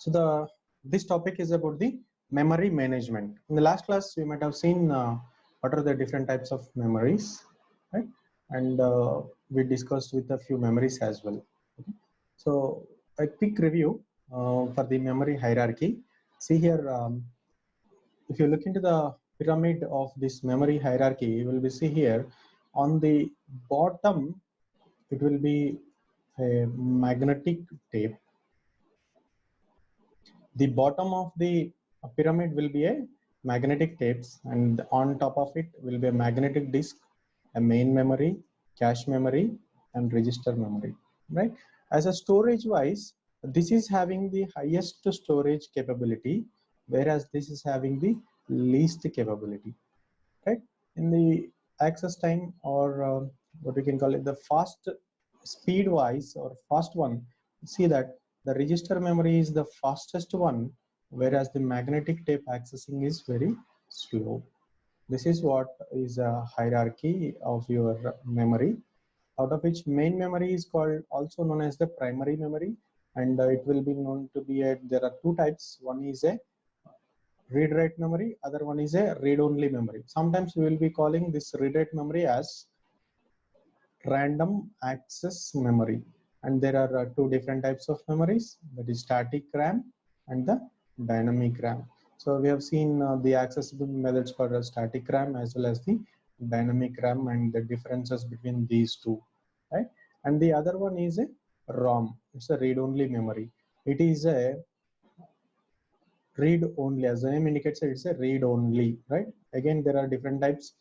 So this topic is about the memory management. In the last class, you might have seen what are the different types of memories, right? And we discussed with a few memories as well. Okay? So a quick review for the memory hierarchy. See here, if you look into the pyramid of this memory hierarchy, you will be see here on the bottom, it will be a magnetic tape. The bottom of the pyramid will be a magnetic tapes, and on top of it will be a magnetic disk, a main memory, cache memory, and register memory, right? As a storage wise, this is having the highest storage capability, whereas this is having the least capability, right? In the access time, or what we can call it, the fast speed wise or fast one, see that the register memory is the fastest one, whereas the magnetic tape accessing is very slow. This is what is a hierarchy of your memory, out of which main memory is called, also known as the primary memory, and it will be known to be a, there are two types. One is a read write memory, other one is a read only memory. Sometimes we will be calling this read write memory as random access memory, and there are two different types of memories, that is static RAM and the dynamic RAM. So we have seen the accessible methods for static RAM as well as the dynamic RAM and the differences between these two, right? And the other one is a ROM. It's a read only memory. It is a read only, as the name indicates, it's a read only, right? Again, there are different types: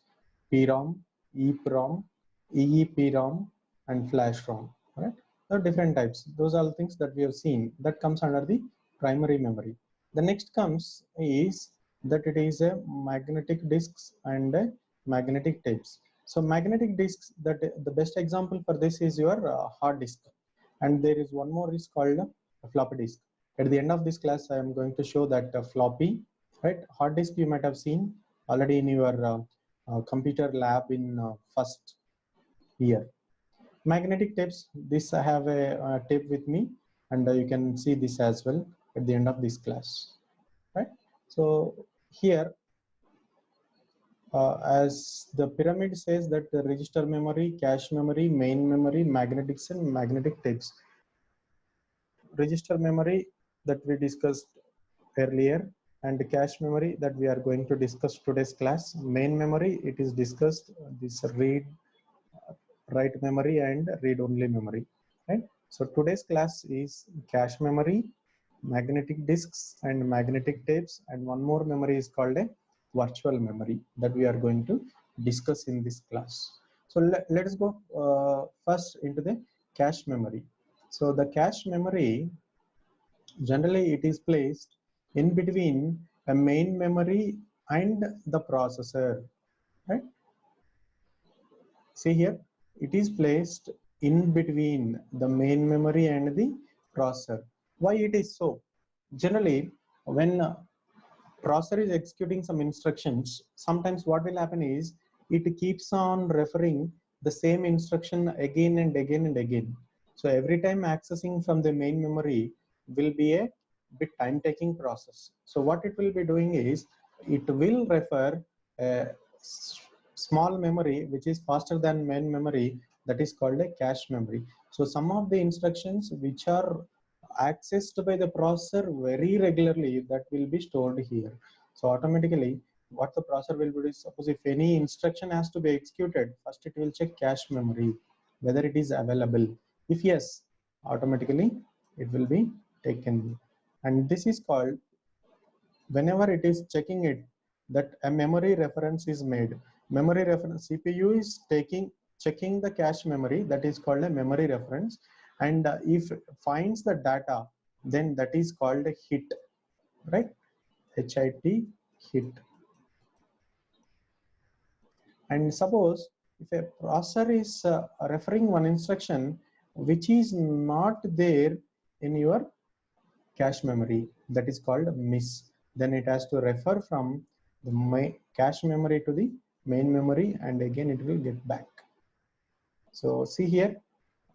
PROM, EPROM, EEPROM, and flash ROM, right? There are different types. Those are the things that we have seen that comes under the primary memory. The next comes is that it is a magnetic disks and a magnetic tapes. So magnetic disks, that the best example for this is your hard disk, and there is one more is called a floppy disk. At the end of this class, I am going to show that floppy, right? Hard disk you might have seen already in your computer lab in first year. Magnetic tapes, this I have a tape with me, and you can see this as well at the end of this class, right? So here, as the pyramid says, that the register memory, cache memory, main memory, magnetics, and magnetic tapes. Register memory that we discussed earlier, and the cache memory that we are going to discuss today's class. Main memory, it is discussed this read write memory and read only memory, right? So today's class is cache memory, magnetic disks and magnetic tapes, and one more memory is called a virtual memory that we are going to discuss in this class. So let's go first into the cache memory. So the cache memory, generally it is placed in between a main memory and the processor, right? See here, it is placed in between the main memory and the processor. Why it is so? Generally, when processor is executing some instructions, sometimes what will happen is it keeps on referring the same instruction again and again and again. So every time accessing from the main memory will be a bit time taking process. So what it will be doing is it will refer a small memory which is faster than main memory, that is called a cache memory. So some of the instructions which are accessed by the processor very regularly, that will be stored here. So automatically what the processor will do is, suppose if any instruction has to be executed, first it will check cache memory whether it is available. If yes, automatically it will be taken, and this is called, whenever it is checking it, that a memory reference is made. Memory reference, CPU is checking the cache memory, that is called a memory reference, and if finds the data, then that is called a hit, right? HIT, hit. And suppose if a processor is referring one instruction which is not there in your cache memory, that is called miss, then it has to refer from the cache memory to the main memory, and again it will get back. So see here,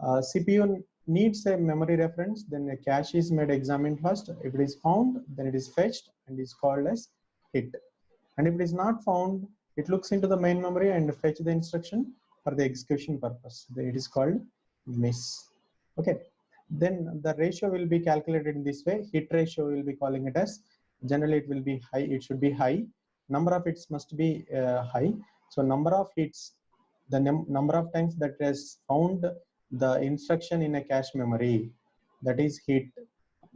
CPU needs a memory reference, then a cache is made examined first. If it is found, then it is fetched and is called as hit. And if it is not found, it looks into the main memory and fetch the instruction for the execution purpose. It is called miss. Okay. Then the ratio will be calculated in this way. Hit ratio will be calling it as, generally it will be high. It should be high. Number of hits must be high. So number of hits, the number of times that has found the instruction in a cache memory, that is hit,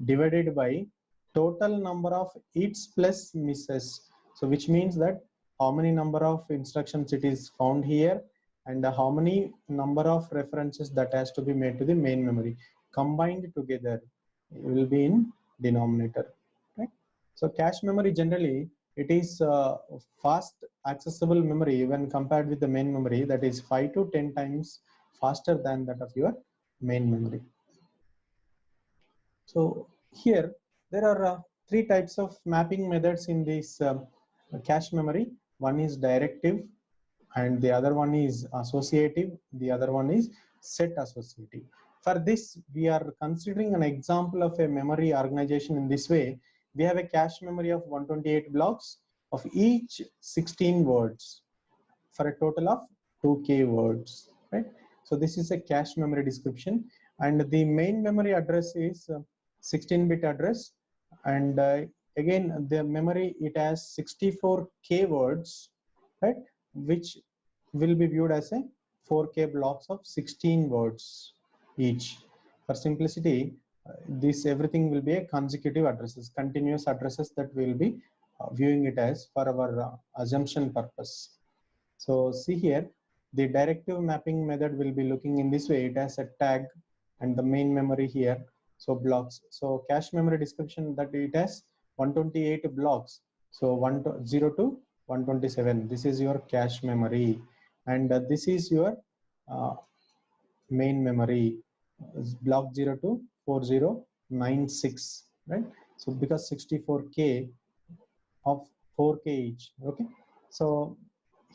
divided by total number of hits plus misses. So which means that how many number of instructions it is found here and how many number of references that has to be made to the main memory combined together will be in denominator. Right? So cache memory, generally it is fast accessible memory when compared with the main memory, that is 5 to 10 times faster than that of your main memory. So here there are three types of mapping methods in this cache memory. One is directive, and the other one is associative, the other one is set associative. For this, we are considering an example of a memory organization in this way. We have a cache memory of 128 blocks of each 16 words for a total of 2K words, right? So this is a cache memory description, and the main memory address is 16-bit address, and again the memory, it has 64K words, right, which will be viewed as a 4K blocks of 16 words each. For simplicity, this everything will be a consecutive addresses, continuous addresses that we will be viewing it as for our assumption purpose. So see here, the directive mapping method will be looking in this way. It has a tag and the main memory here. So blocks. So cache memory description, that it has 128 blocks. So 0 to 127. This is your cache memory, and this is your main memory, block 0 to 4096. Right. So because 64K of 4K each. Okay. So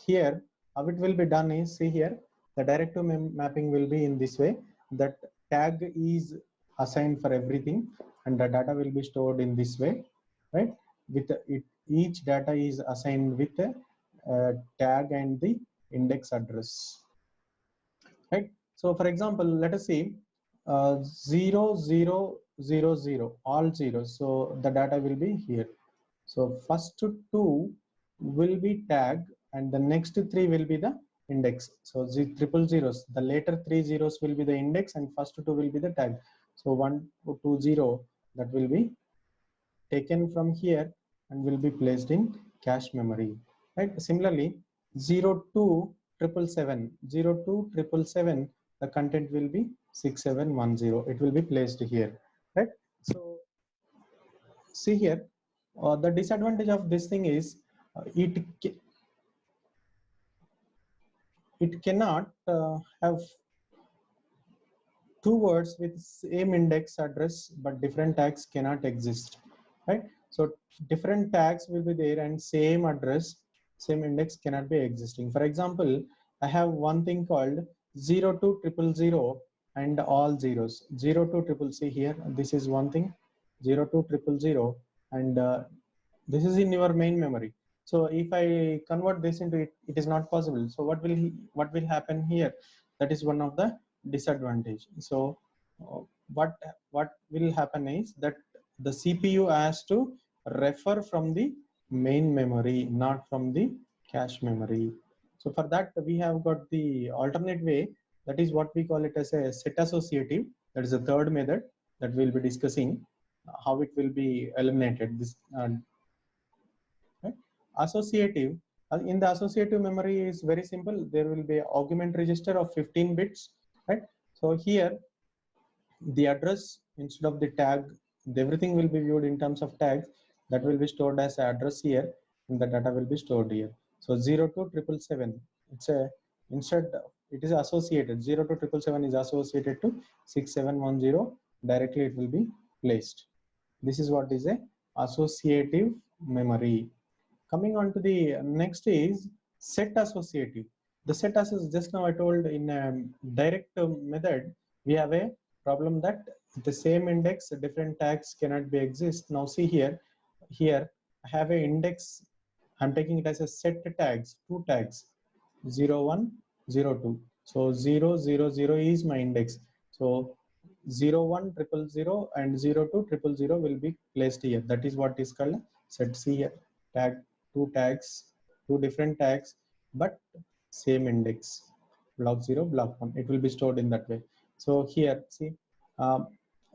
here how it will be done is, see here, the directive mapping will be in this way, that tag is assigned for everything and the data will be stored in this way, right? With it, each data is assigned with a tag and the index address, right? So for example, let us see 0 0 0 0, all zeros, so the data will be here. So first two will be tag and the next three will be the index. So triple zeros, the later three zeros will be the index and first two will be the tag. So 1 2 0, that will be taken from here and will be placed in cache memory. Right. Similarly, 0 2 777, 0 2 777, the content will be 6710. It will be placed here. Right. So see here, the disadvantage of this thing is it cannot have two words with same index address but different tags cannot exist, right? So different tags will be there and same address, same index cannot be existing. For example, I have one thing called 0 to 000 and all zeros. 0 to 000, see here, this is one thing, 0 to 000, and this is in your main memory. So if I convert this into it, it is not possible. So what will happen here? That is one of the disadvantage. So what will happen is that the CPU has to refer from the main memory, not from the cache memory. So for that, we have got the alternate way. That is what we call it as a set associative. That is the third method that we'll be discussing how it will be eliminated. This right? Associative. In the associative memory is very simple. There will be augment register of 15 bits, right? So here the address instead of the tag, everything will be viewed in terms of tags. That will be stored as address here, and the data will be stored here. So 0 to 777, it's a instead it is associated. 0 to 777 is associated to 6710. Directly it will be placed. This is what is a associative memory. Coming on to the next is set associative. The set associative, just now I told in a direct method, we have a problem that the same index, different tags cannot be exist. Now see here, I have a index. I'm taking it as a set tags, two tags, 0, 1, 0, 2. So 0, 0, 0 is my index. So 0, 1, 0, and 0, 2, 0 will be placed here. That is what is called set. See here, tag, two tags, two different tags, but same index, block 0, block 1. It will be stored in that way. So here, see,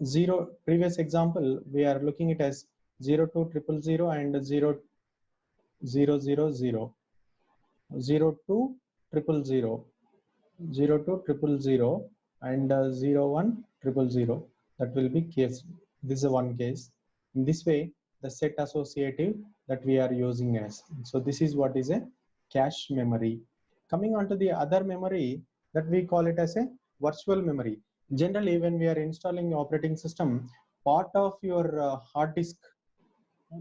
0, previous example, we are looking it as 0, 2, 0, and 0, 0, 0, 0, 0, 2, 0, 0, 2, 0, and 0, 1, 0. That will be case. This is one case. In this way, the set associative that we are using as. So this is what is a cache memory. Coming on to the other memory, that we call it as a virtual memory. Generally, when we are installing operating system, part of your hard disk,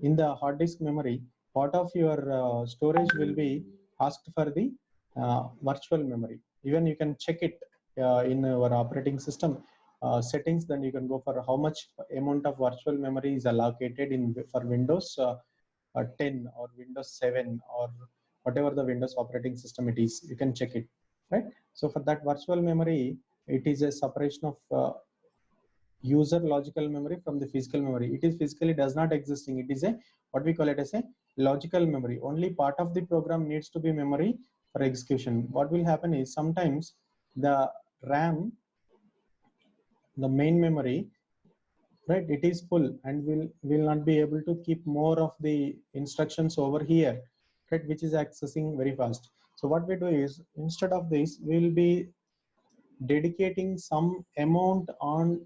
in the hard disk memory, part of your storage will be asked for the virtual memory. Even you can check it in our operating system settings, then you can go for how much amount of virtual memory is allocated in for Windows 10 or Windows 7 or whatever the Windows operating system it is. You can check it, right? So for that virtual memory, it is a separation of user logical memory from the physical memory. It is physically does not existing. It is a what we call it as a logical memory. Only part of the program needs to be memory for execution. What will happen is sometimes the RAM, the main memory, right, it is full and will not be able to keep more of the instructions over here, right, which is accessing very fast. So what we do is, instead of this, we will be dedicating some amount on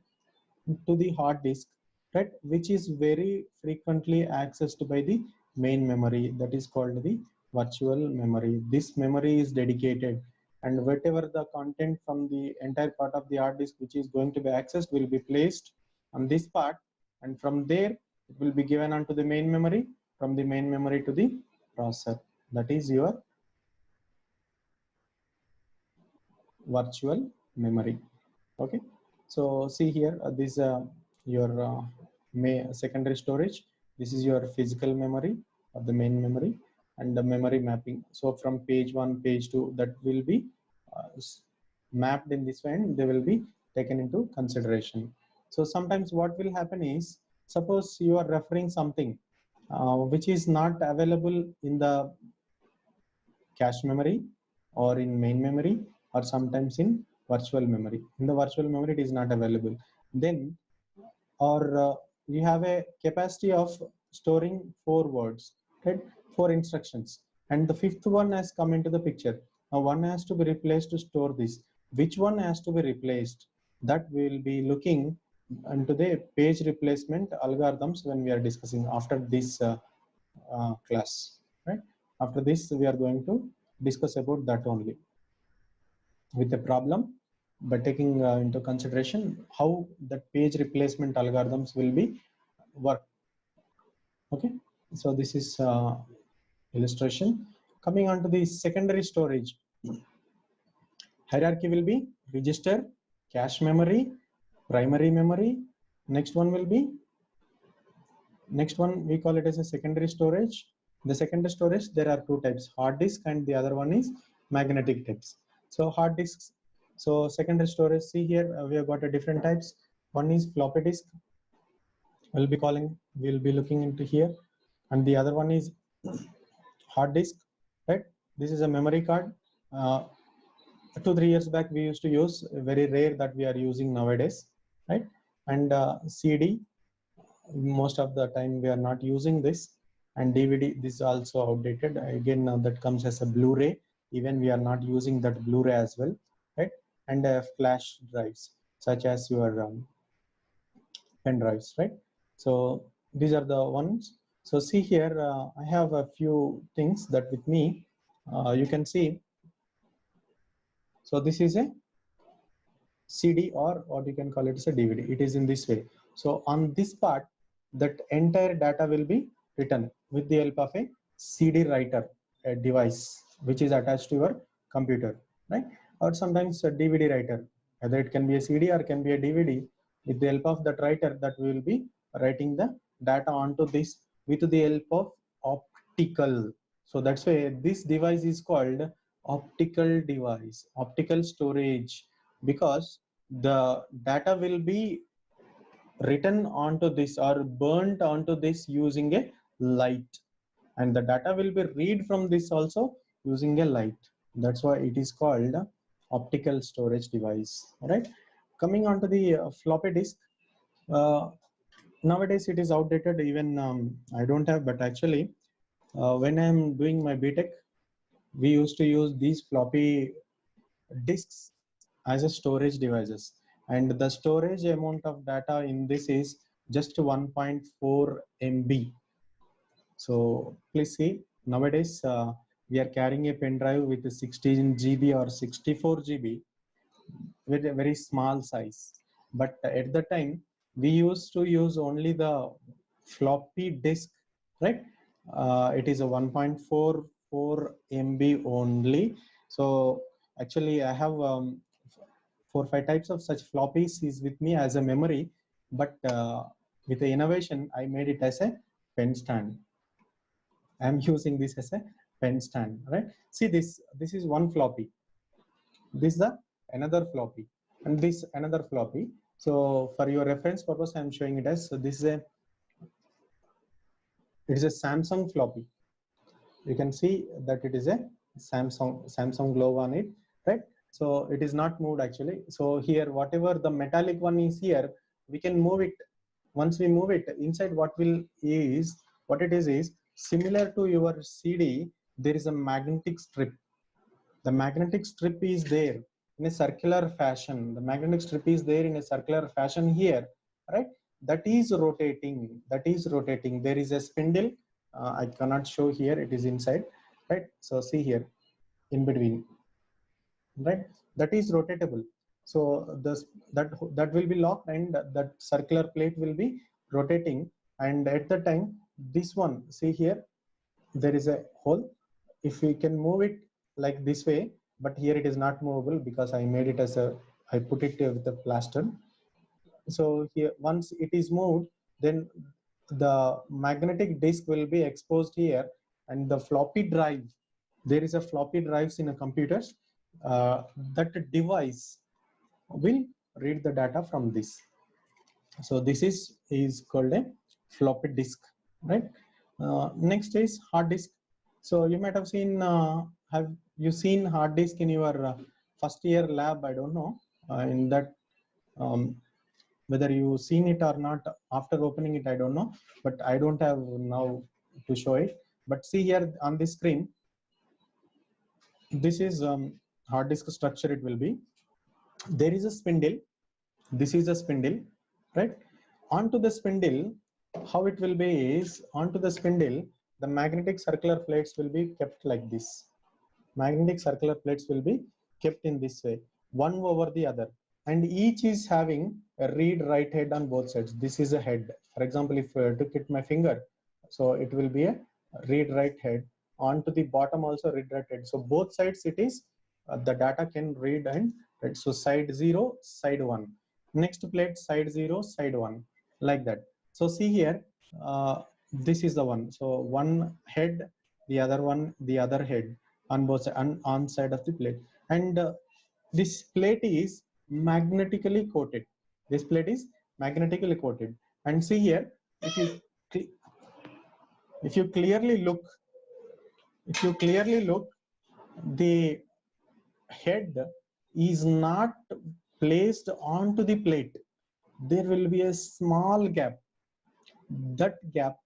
to the hard disk, right, which is very frequently accessed by the main memory, that is called the virtual memory. This memory is dedicated, and whatever the content from the entire part of the hard disk which is going to be accessed will be placed on this part, and from there it will be given onto the main memory, from the main memory to the processor. That is your virtual memory. Okay, so see here, this your secondary storage. This is your physical memory of the main memory, and the memory mapping. So from page 1, page 2, that will be mapped in this way, and they will be taken into consideration. So sometimes what will happen is, suppose you are referring something which is not available in the cache memory or in main memory, or sometimes in virtual memory. In the virtual memory it is not available, then, or you have a capacity of storing 4 words, right, 4 instructions, and the 5th one has come into the picture. Now one has to be replaced to store this. Which one has to be replaced? That we will be looking into the page replacement algorithms when we are discussing after this class, right? After this we are going to discuss about that only, with the problem, by taking into consideration how the page replacement algorithms will be work. Okay, so this is illustration. Coming on to the secondary storage, hierarchy will be register, cache memory, primary memory. Next one will be, next one we call it as a secondary storage. The secondary storage, there are 2 types, hard disk and the other one is magnetic tapes. So hard disks, so secondary storage, see here we have got a different types. One is floppy disk, we'll be looking into here, and the other one is hard disk, right? This is a memory card. 2-3 years back we used to use, very rare that we are using nowadays, right? And CD, most of the time we are not using this, and DVD, this is also outdated again. That comes as a Blu-ray, even we are not using that Blu-ray as well, right? And flash drives such as your pen drives, right? So these are the ones. So see here, I have a few things that with me, you can see. So this is a CD, or what you can call it as a DVD. It is in this way. So on this part, that entire data will be written with the help of a CD writer, a device which is attached to your computer, right? Or sometimes a DVD writer, either it can be a CD or can be a DVD. with the help of that writer, that we will be writing the data onto this with the help of optical. So that's why this device is called optical device, optical storage, because the data will be written onto this or burnt onto this using a light, and the data will be read from this also using a light. That's why it is called optical storage device. Right, coming on to the floppy disk. uh, Nowadays it is outdated, even I don't have, but actually when I'm doing my BTech, we used to use these floppy disks as a storage devices, and the storage amount of data in this is just 1.4 MB. So please see, nowadays we are carrying a pen drive with a 16 GB or 64 GB with a very small size. But at the time, we used to use only the floppy disk, right? It is a 1.44 MB only. So actually, I have 4 5 types of such floppies is with me as a memory, but with the innovation, I made it as a pen stand. I'm using this as a pen stand, right? See this. This is one floppy. This is the another floppy, and this another floppy. So for your reference purpose, I'm showing it as, so this is a, it is a Samsung floppy. You can see that it is a Samsung globe on it, right? So it is not moved actually. So here, whatever the metallic one is here, we can move it. Once we move it inside, what it is similar to your CD. There is a magnetic strip. The magnetic strip is there in a circular fashion. The magnetic strip is there in a circular fashion here, right? That is rotating. That is rotating. There is a spindle. I cannot show here. It is inside, right? So see here, in between, right? That is rotatable. So this that will be locked, and that circular plate will be rotating. And at the time, this one, see here, there is a hole. If we can move it like this way, but here it is not movable because I made it as a, I put it with the plaster. So here, once it is moved, then the magnetic disk will be exposed here, and the floppy drive, there is a floppy drives in a computers, that device will read the data from this. So this is called a floppy disk, right? Next is hard disk. So you might have seen, have you seen hard disk in your first year lab? I don't know, in that, um, whether you seen it or not after opening it, I don't know, but I don't have now to show it. But see here on the screen, this is hard disk structure. It will be, there is a spindle. This is a spindle, right? Onto the spindle, how it will be is, onto the spindle, the magnetic circular plates will be kept like this. Magnetic circular plates will be kept in this way, one over the other, and each is having a read write head on both sides. This is a head. For example, if I took it my finger, so it will be a read write head. Onto the bottom also read write head. So both sides it is, the data can read and write. So side 0, side 1, next plate side 0, side 1, like that. So see here, this is the one. So one head, the other one, the other head on both on side of the plate, and this plate is magnetically coated. This plate is magnetically coated, and see here, if you if you clearly look, if you clearly look, the head is not placed onto the plate. There will be a small gap. That gap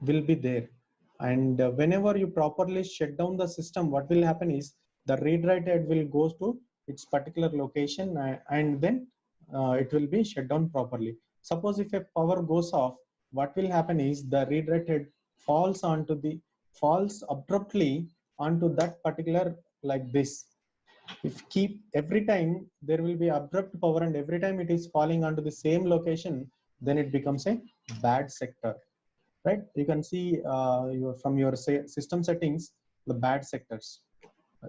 will be there, and whenever you properly shut down the system, what will happen is the read write head will go to its particular location, and then it will be shut down properly. Suppose if a power goes off, what will happen is the read write head falls abruptly onto that particular, like this. If keep every time there will be abrupt power, and every time it is falling onto the same location, then it becomes a bad sector, right? You can see from your system settings, the bad sectors.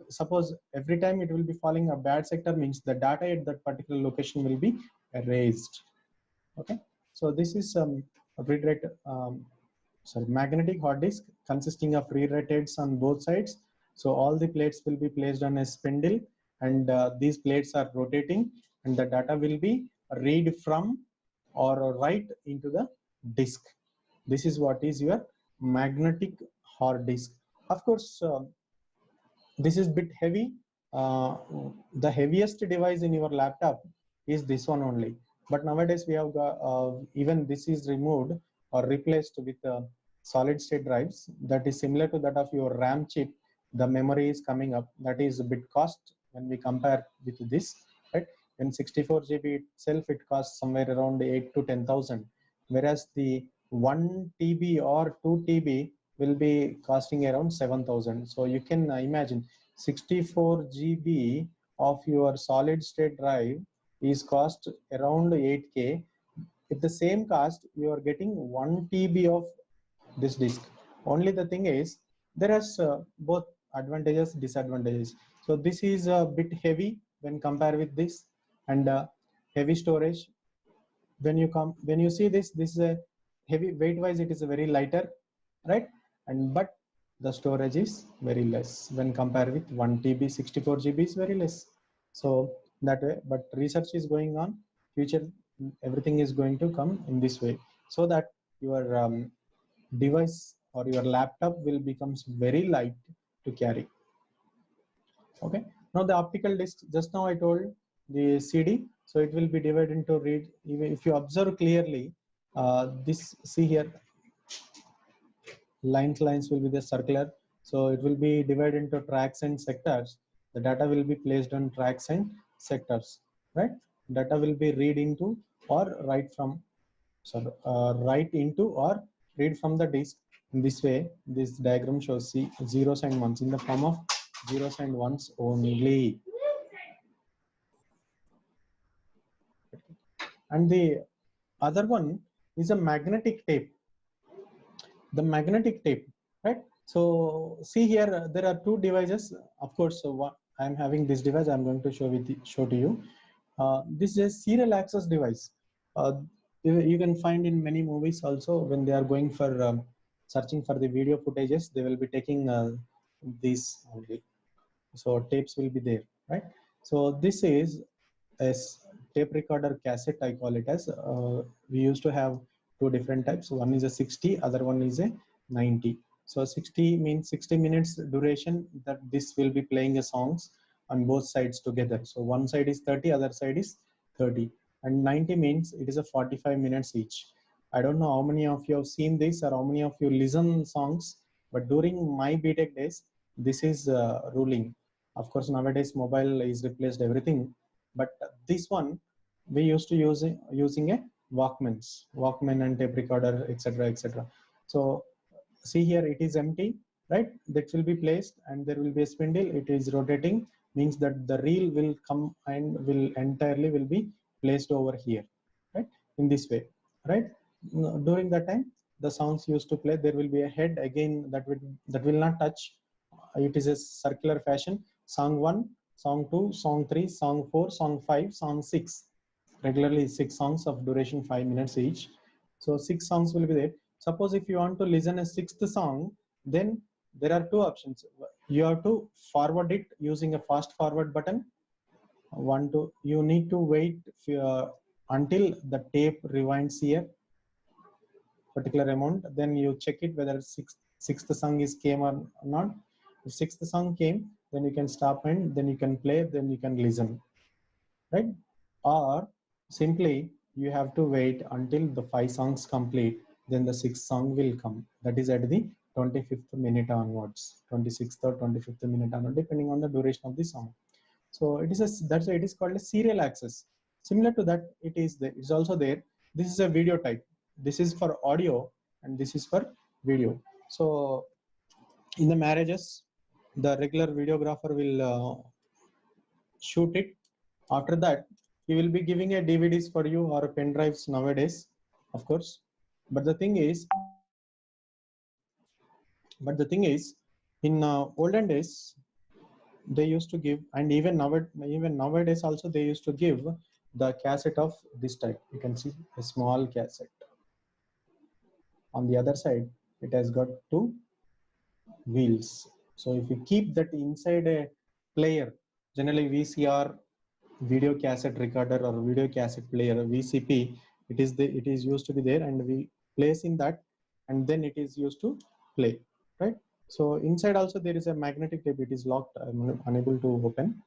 Suppose every time it will be falling a bad sector, means the data at that particular location will be erased. Okay, so this is a read write magnetic hard disk consisting of read write heads on both sides. So all the plates will be placed on a spindle, and these plates are rotating, and the data will be read from or write into the disk. This is what is your magnetic hard disk. Of course, this is bit heavy. The heaviest device in your laptop is this one only, but nowadays we have got, even this is removed or replaced with solid state drives that is similar to that of your RAM chip. The memory is coming up, that is a bit cost when we compare with this, right? In 64 GB itself it costs somewhere around 8 to 10,000, whereas the 1 TB or 2 TB will be costing around 7,000. So you can imagine 64 GB of your solid state drive is cost around 8K. At the same cost, you are getting 1 TB of this disk. Only the thing is, there are both advantages, disadvantages. So this is a bit heavy when compared with this, and heavy storage. When you see this, this is a heavy weight wise, it is a very lighter, right? And but the storage is very less when compared with 1 TB. 64 GB is very less. So that way, but research is going on. Future, everything is going to come in this way, so that your device or your laptop will becomes very light to carry. Okay, now the optical disc, just now I told the CD, so it will be divided into read. Even if you observe clearly, this, see here, lines will be the circular, so it will be divided into tracks and sectors. The data will be placed on tracks and sectors, right? Data will be read into or write from, sorry, write into or read from the disk. In this way, this diagram shows, see, zeros and ones in the form of zeros and ones only. And the other one is a magnetic tape. The magnetic tape, right? So see here, there are two devices. Of course, so what I'm having this device, I'm going to show to you. This is a serial access device. uh, you can find in many movies also, when they are going for searching for the video footages, they will be taking these only. So tapes will be there, right? So this is a tape recorder cassette, I call it as. We used to have two different types. One is a 60, other one is a 90. So 60 means 60 minutes duration, that this will be playing a songs on both sides together. So one side is 30, other side is 30. And 90 means it is a 45 minutes each. I don't know how many of you have seen this or how many of you listen songs, but during my BTech days, this is ruling. Of course, nowadays mobile is replaced everything, but this one we used to use using a Walkman and tape recorder, etc., etc. So see here, it is empty, right? That will be placed, and there will be a spindle. It is rotating, means that the reel will come and will entirely will be placed over here, right? In this way, right? During that time, the songs used to play. There will be a head again that will not touch. It is a circular fashion. Song 1, song 2, song 3, song 4, song 5, song 6. Regularly 6 songs of duration 5 minutes each. So 6 songs will be there. Suppose if you want to listen a sixth song, then there are two options. You have to forward it using a fast forward button. You need to wait until the tape rewinds here particular amount. Then you check it whether sixth song is came or not. If sixth song came, then you can stop and then you can play, then you can listen, right? Or simply you have to wait until the 5 songs complete, then the 6th song will come. That is at the 25th minute onwards, 26th or 25th minute onwards, depending on the duration of the song. So it is that's why it is called a serial access. Similar to that, it's also there. This is a video type. This is for audio and this is for video. So in the marriages, the regular videographer will shoot it. After that, he will be giving a DVDs for you or pen drives nowadays, of course. But the thing is, in olden days, they used to give, and even nowadays also they used to give the cassette of this type. You can see a small cassette. On the other side, it has got two wheels. So if you keep that inside a player, generally VCR, video cassette recorder or video cassette player, VCP, it is used to be there, and we place in that, and then it is used to play, right? So inside also there is a magnetic tape. It is locked. I'm unable to open.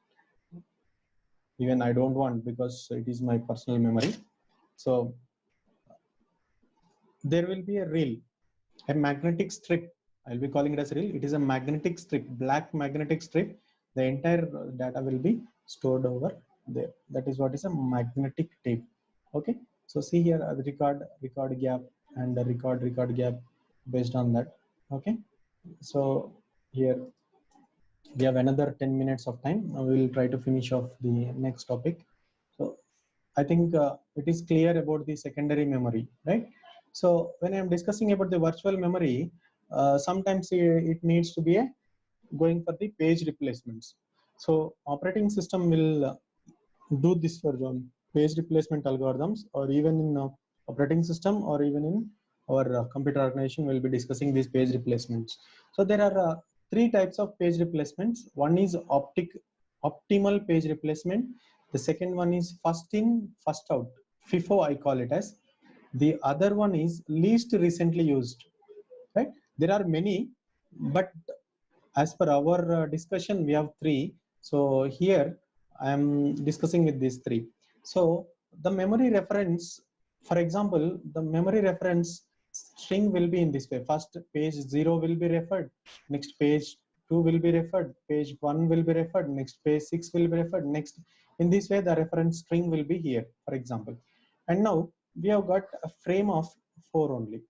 Even I don't want, because it is my personal memory. So there will be a reel, a magnetic strip. I'll be calling it as reel. It is a magnetic strip, black magnetic strip. The entire data will be stored over there. That is what is a magnetic tape. Okay. So see here, the record gap and the record gap based on that. Okay. So here we have another 10 minutes of time. We will try to finish off the next topic. So I think it is clear about the secondary memory, right? So when I'm discussing about the virtual memory, sometimes it needs to be going for the page replacements. So operating system will do this for page replacement algorithms, or even in operating system, or even in our computer organization, we'll be discussing these page replacements. So there are three types of page replacements. One is optimal page replacement. The second one is first in, first out, FIFO I call it as. The other one is least recently used, right? There are many, but as per our discussion, we have three. So here I am discussing with these three. So the memory reference, for example, the memory reference string will be in this way. First page 0 will be referred, next page 2 will be referred, page 1 will be referred, next page 6 will be referred, next. In this way, the reference string will be here, for example. And now we have got a frame of 4 only.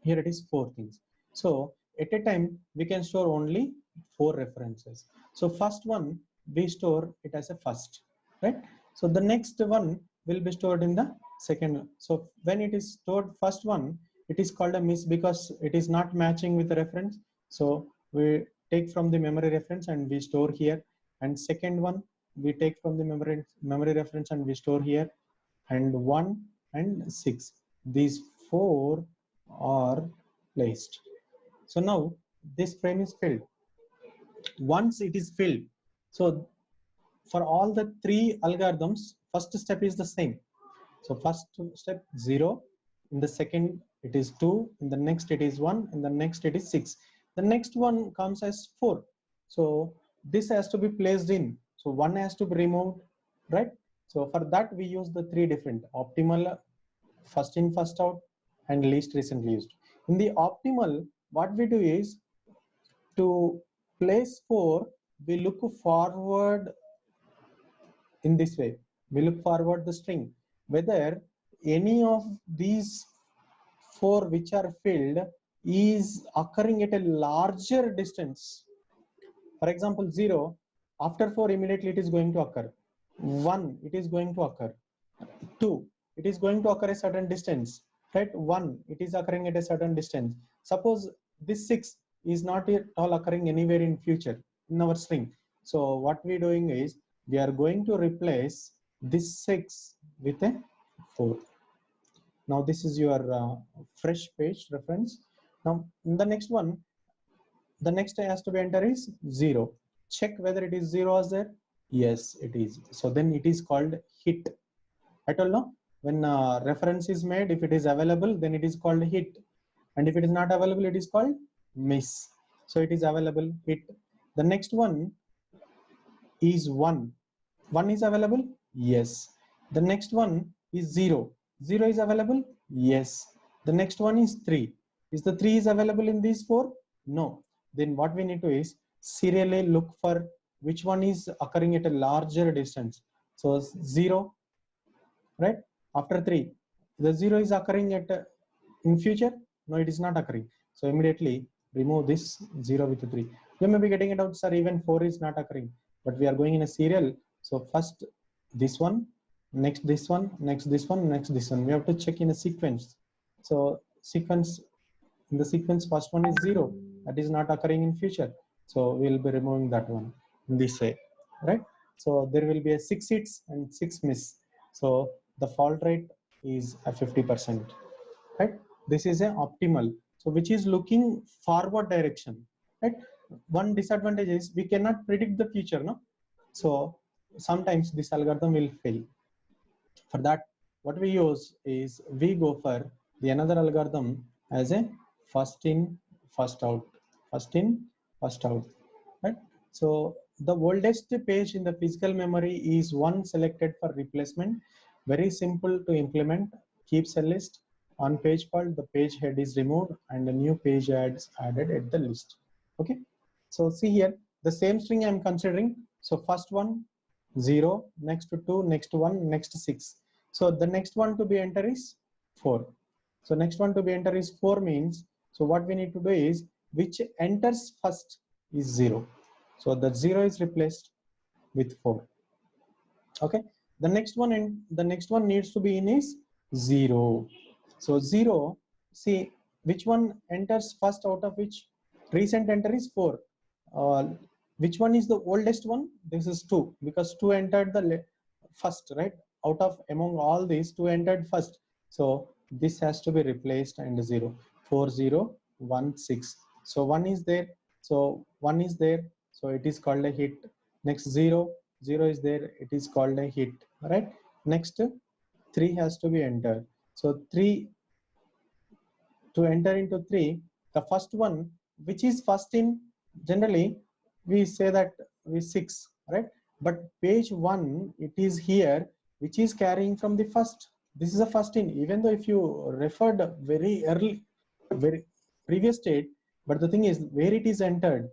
Here it is 4 things. So at a time, we can store only 4 references. So first one, we store it as a first, right? So the next one will be stored in the second. So when it is stored first one, it is called a miss because it is not matching with the reference. So we take from the memory reference and we store here. And second one, we take from the memory reference and we store here. And 1 and 6. These 4 are placed. So now this frame is filled. Once it is filled, so for all the three algorithms, first step is the same. So first step 0, in the second it is 2, in the next it is 1, in the next it is 6. The next one comes as 4. So this has to be placed in. So 1 has to be removed, right? So for that we use the three different optimal, first in, first out, and least recently used. In the optimal, what we do is to place 4, we look forward in this way. We look forward the string. Whether any of these 4 which are filled is occurring at a larger distance. For example, 0, after 4 immediately it is going to occur. 1, it is going to occur. 2, it is going to occur a certain distance, right? 1, it is occurring at a certain distance. Suppose this 6 is not at all occurring anywhere in future in our string. So what we are doing is we are going to replace this 6 with a 4. Now this is your fresh page reference. Now in the next one, the next has to be enter is 0. Check whether it is 0 as there. Yes, it is. So then it is called hit. I told no, when reference is made, if it is available, then it is called hit. And if it is not available, it is called miss. So it is available, hit. The next one is 1. 1 is available? Yes. The next one is 0. 0 is available? Yes. The next one is 3. Is the 3 is available in these 4? No. Then what we need to is serially look for which one is occurring at a larger distance. So 0, right? After 3, the 0 is occurring at in future? No, it is not occurring. So immediately remove this 0 with 3. You may be getting it out, sir, even 4 is not occurring, but we are going in a serial. So first this one, next this one, next this one, next this one. We have to check in a sequence. So sequence, in the sequence, first one is 0. That is not occurring in future. So we'll be removing that one in this way, right? So there will be a 6 hits and 6 miss. So the fault rate is a 50%, right? This is a optimal. So which is looking forward direction, right? One disadvantage is we cannot predict the future, no? So sometimes this algorithm will fail. For that, what we use is we go for the another algorithm as a first in, first out, first in, first out, right? So the oldest page in the physical memory is one selected for replacement. Very simple to implement. Keeps a list. On page fault, the page head is removed and a new page adds added at the list. Okay. So see here, the same string I'm considering. So first one 0, next to 2, next 1, next 6. So the next one to be enter is 4. So next one to be enter is 4 means, so what we need to do is which enters first is 0. So the 0 is replaced with 4. Okay. The next one needs to be in is 0. So 0, see which one enters first out of which recent enter is 4. Uh, which one is the oldest one? This is 2 because 2 entered the first, right? Out of among all these, 2 entered first. So this has to be replaced and 0. 4 0 1 6. So 1 is there. So 1 is there. So it is called a hit. Next 0 0 is there. It is called a hit. Right. Next 3 has to be entered. So 3 to enter into 3, the first one which is first in, generally we say that we 6, right? But page 1 it is here which is carrying from the first. This is a first in, even though if you referred very early, very previous state, but the thing is where it is entered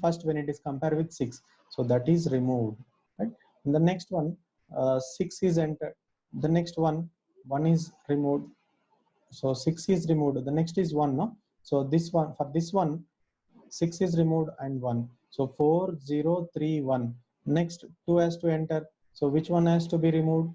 first when it is compared with 6, so that is removed, right? And the next one 6 is entered, the next one 1 is removed, so 6 is removed, the next is 1, no? So this one, for this one 6 is removed and 1, so 4 0 3 1. Next 2 has to enter, so which one has to be removed?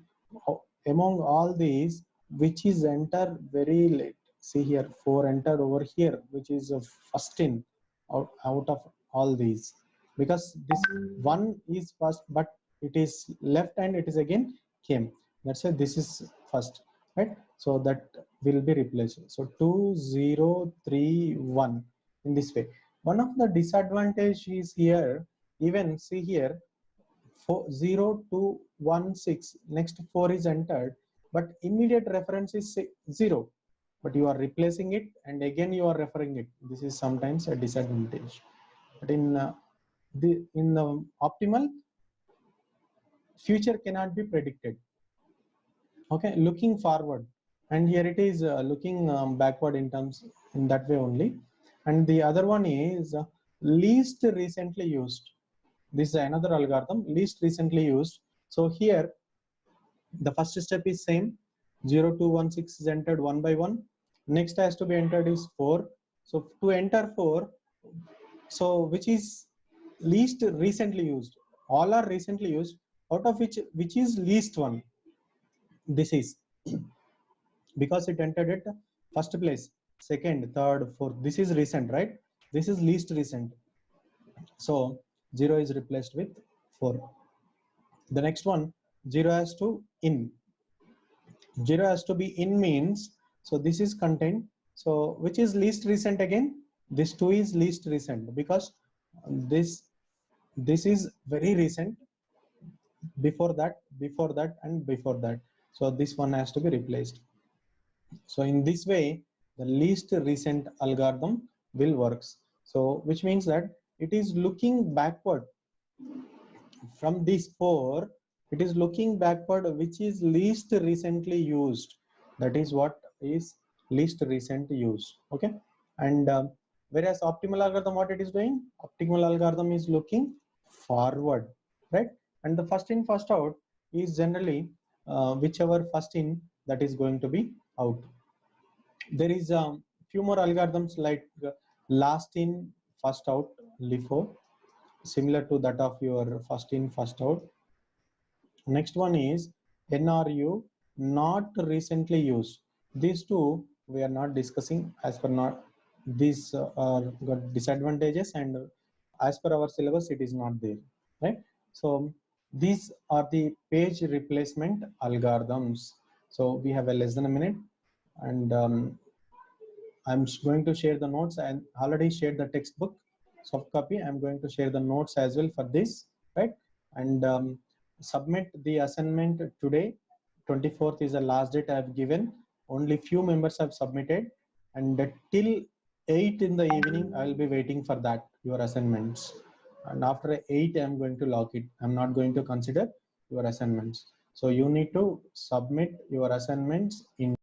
Among all these, which is enter very late? See here, 4 entered over here, which is a first in out of all these, because this one is first but it is left and it is again came, let's say this is first, right? So that will be replaced. So 2 0 3 1 in this way. One of the disadvantage is here, even see here 4 0 2 1 6, next 4 is entered but immediate reference is 0, but you are replacing it and again you are referring it. This is sometimes a disadvantage, but in the optimal, future cannot be predicted. Okay, looking forward, and here it is looking backward in terms, in that way only. And the other one is least recently used. This is another algorithm, least recently used. So here the first step is same, 0 2 1 6 is entered one by one. Next has to be entered is 4. So to enter 4, so which is least recently used, all are recently used, out of which is least one? This is because it entered at first place, second, third, fourth. This is recent, right? This is least recent. So 0 is replaced with 4. The next one, 0 has to in. 0 has to be in means, so this is content. So which is least recent again? This 2 is least recent because this this is very recent, before that and before that. So this one has to be replaced. So in this way, the least recent algorithm will works. So which means that it is looking backward from these 4. It is looking backward, which is least recently used. That is what is least recent use. Okay, and whereas optimal algorithm, what it is doing? Optimal algorithm is looking forward, right? And the first in first out is generally whichever first in, that is going to be out. There is a few more algorithms like last in first out, LIFO, similar to that of your first in first out. Next one is NRU, not recently used. These two we are not discussing, as per not these are got disadvantages, and as per our syllabus it is not there, right? So These are the page replacement algorithms. So we have a less than a minute, and I'm going to share the notes. I already shared the textbook soft copy. I'm going to share the notes as well for this, right? And submit the assignment today. 24th is the last date I've given. Only few members have submitted, and till 8 in the evening, I'll be waiting for that, your assignments. And after 8, I'm going to lock it. I'm not going to consider your assignments. So you need to submit your assignments in